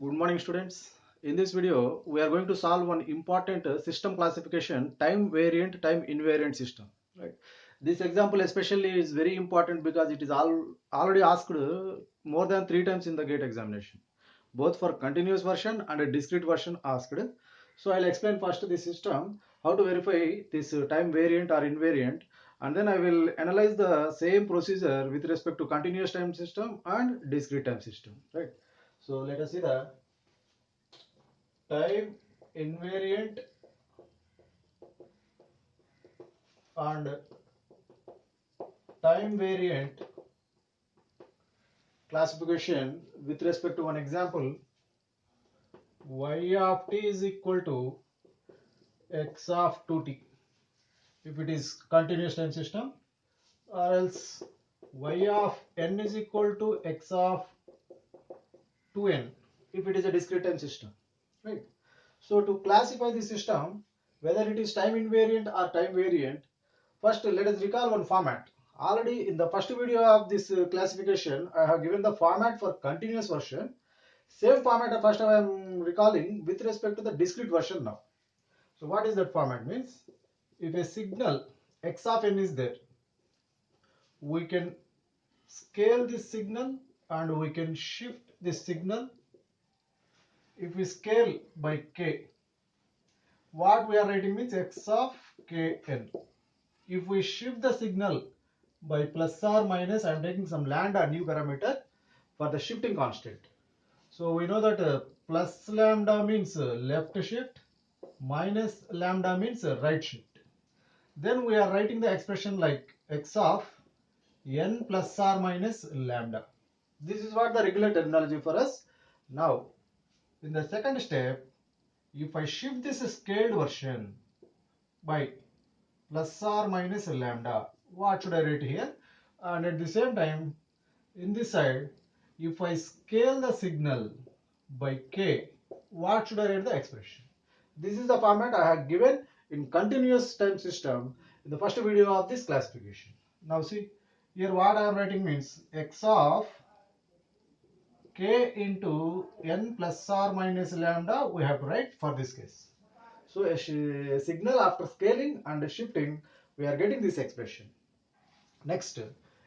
Good morning, students. In this video, we are going to solve one important system classification, time variant, time invariant system. Right. This example especially is very important because it is already asked more than 3 times in the GATE examination, both for continuous version and a discrete version asked. So I'll explain first the system, how to verify this time variant or invariant, and then I will analyze the same procedure with respect to continuous time system and discrete time system. Right. So let us see the time invariant and time variant classification with respect to one example. Y of t is equal to x of 2t if it is continuous time system, or else y of n is equal to x of 2n if it is a discrete time system, right? So to classify the system whether it is time invariant or time variant, first let us recall one format. Already in the first video of this classification I have given the format for continuous version. Same format first I am recalling with respect to the discrete version now. So what is that format? Means if a signal x of n is there, we can scale this signal and we can shift this signal. If we scale by k, what we are writing means x of kn. If we shift the signal by plus or minus, I am taking some lambda new parameter for the shifting constant. So we know that plus lambda means left shift, minus lambda means right shift. Then we are writing the expression like x of n plus or minus lambda. This is what the regular terminology for us. Now, in the second step, if I shift this scaled version by plus or minus lambda, what should I write here? And at the same time, in this side, if I scale the signal by k, what should I write the expression? This is the format I have given in continuous time system in the first video of this classification. Now see, here what I am writing means x of k into n plus or minus lambda we have to write for this case. So a signal after scaling and shifting, we are getting this expression. Next,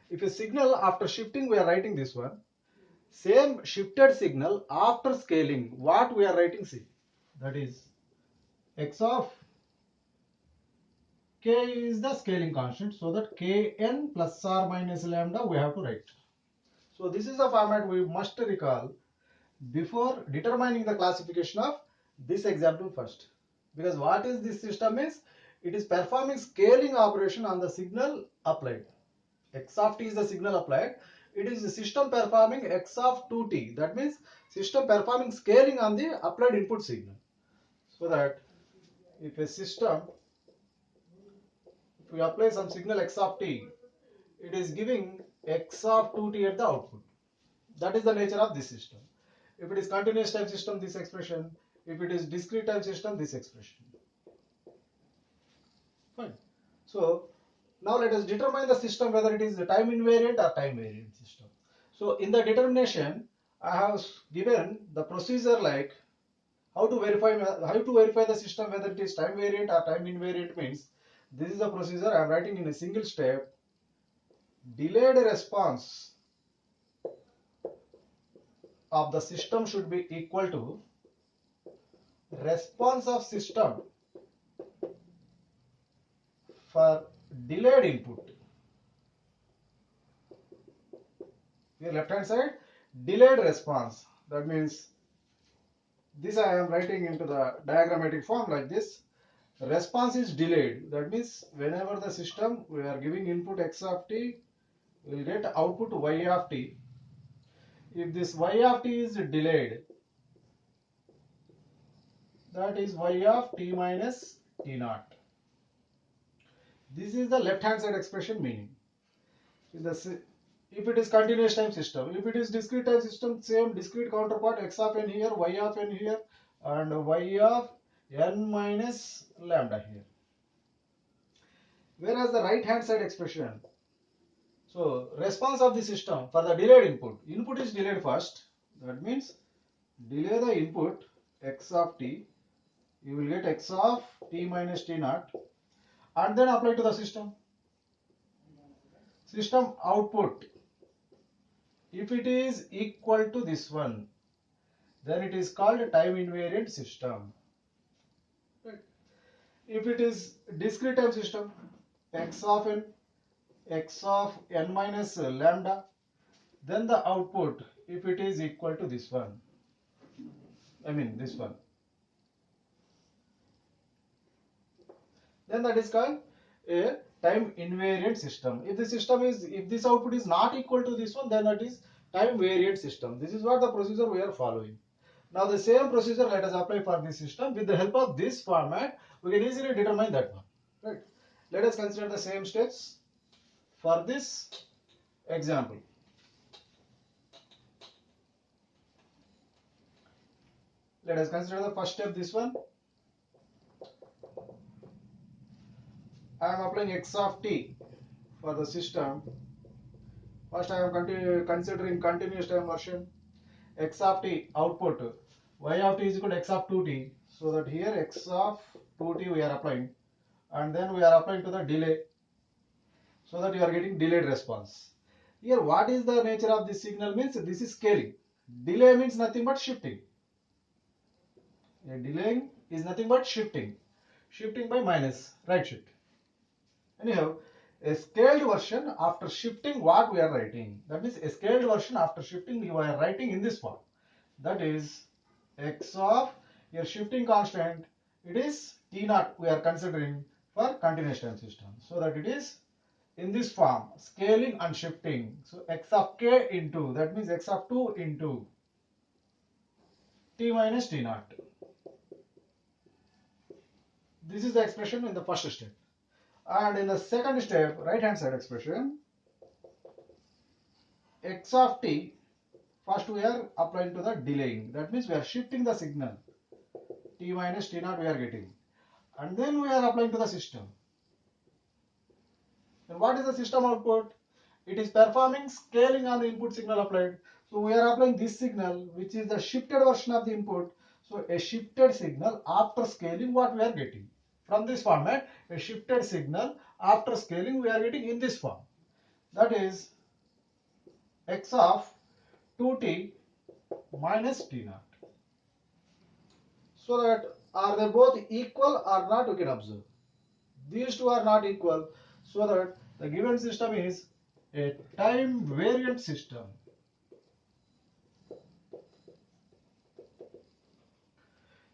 if a signal after shifting, we are writing this one. Same shifted signal after scaling, what we are writing, see, that is x of k is the scaling constant, so that kn plus or minus lambda we have to write. So this is the format we must recall before determining the classification of this example first. Because what is this system is, it is performing scaling operation on the signal applied. X of t is the signal applied. It is the system performing x of 2t. That means system performing scaling on the applied input signal. So that if a system, if we apply some signal x of t, it is giving x of 2t at the output. That is the nature of this system. If it is continuous time system, this expression. If it is discrete time system, this expression. Fine. So now let us determine the system whether it is the time invariant or time variant system. So in the determination, I have given the procedure like how to verify the system whether it is time variant or time invariant. Means this is the procedure I am writing in a single step. Delayed response of the system should be equal to response of system for delayed input. Here left hand side, delayed response. That means this I am writing into the diagrammatic form like this. Response is delayed. That means whenever the system we are giving input x of t, we will get output y of t. If this y of t is delayed, that is y of t minus t naught. This is the left hand side expression meaning. If it is continuous time system, if it is discrete time system, same discrete counterpart x of n here, y of n here, and y of n minus lambda here. Whereas the right hand side expression, so response of the system for the delayed input is delayed first. That means delay the input x of t, you will get x of t minus t naught, and then apply to the system. System output, if it is equal to this one, then it is called time invariant system. Right. If it is discrete time system, x of n, x of n minus lambda, then the output, if it is equal to this one, I mean this one, then that is called a time invariant system. If the system is, if this output is not equal to this one, then that is time variant system. This is what the procedure we are following. Now the same procedure let us apply for this system. With the help of this format, we can easily determine that one. Right. Let us consider the same steps for this example. Let us consider the first step, this one. I am applying x of t for the system. First I am considering continuous time version. X of t output, y of t is equal to x of 2t. So that here x of 2t we are applying, and then we are applying to the delay, so that you are getting delayed response. Here what is the nature of this signal means this is scaling. Delay means nothing but shifting. A delaying is nothing but shifting. Shifting by minus, right shift. Anyhow, a scaled version after shifting what we are writing. That means a scaled version after shifting you are writing in this form. That is x of your shifting constant. It is T naught we are considering for continuous time system. So that it is in this form, scaling and shifting. So x of k into, that means x of 2 into t minus t naught. This is the expression in the first step. And in the second step, right hand side expression, x of t, first we are applying to the delaying. That means we are shifting the signal. T minus t naught we are getting. And then we are applying to the system. And what is the system output? It is performing scaling on the input signal applied. So we are applying this signal, which is the shifted version of the input. So a shifted signal after scaling, what we are getting from this format, a shifted signal after scaling we are getting in this form. That is x of 2t minus t naught. So that are they both equal or not, you can observe. These two are not equal, so that the given system is a time variant system.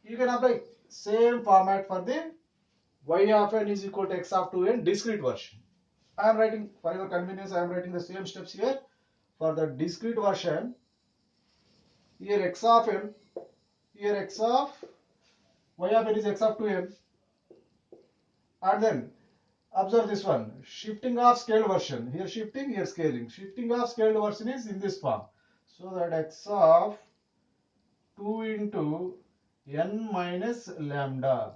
You can apply same format for the y of n is equal to x of 2n discrete version. I am writing, for your convenience, I am writing the same steps here. For the discrete version, here x of n, here x of y of n is x of 2n, and then observe this one, shifting of scaled version. Here shifting, here scaling. Shifting of scaled version is in this form. So that x of 2 into n minus lambda.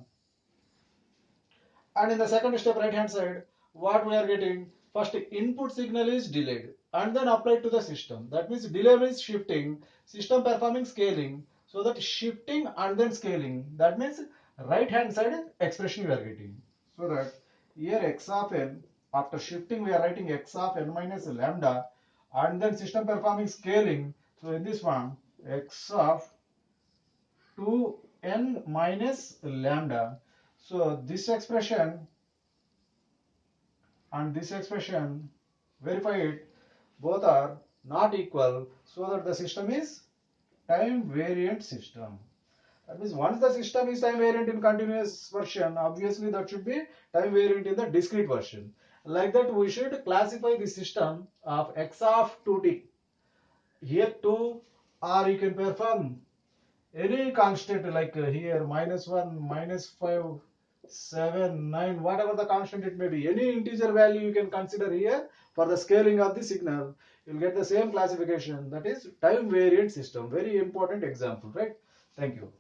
And in the second step, right hand side, what we are getting, first input signal is delayed and then applied to the system. That means delay means shifting, system performing scaling. So that shifting and then scaling, that means right hand side expression you are getting. So that here x of n, after shifting we are writing x of n minus lambda, and then system performing scaling. So in this one, x of 2n minus lambda. So this expression and this expression, verify it, both are not equal, so that the system is time variant system. That means once the system is time variant in continuous version, obviously that should be time variant in the discrete version. Like that we should classify the system of x of 2t. Here 2, or you can perform any constant like here -1, -5, 7, 9, whatever the constant it may be, any integer value you can consider here for the scaling of the signal. You'll get the same classification, that is time variant system. Very important example, right? Thank you.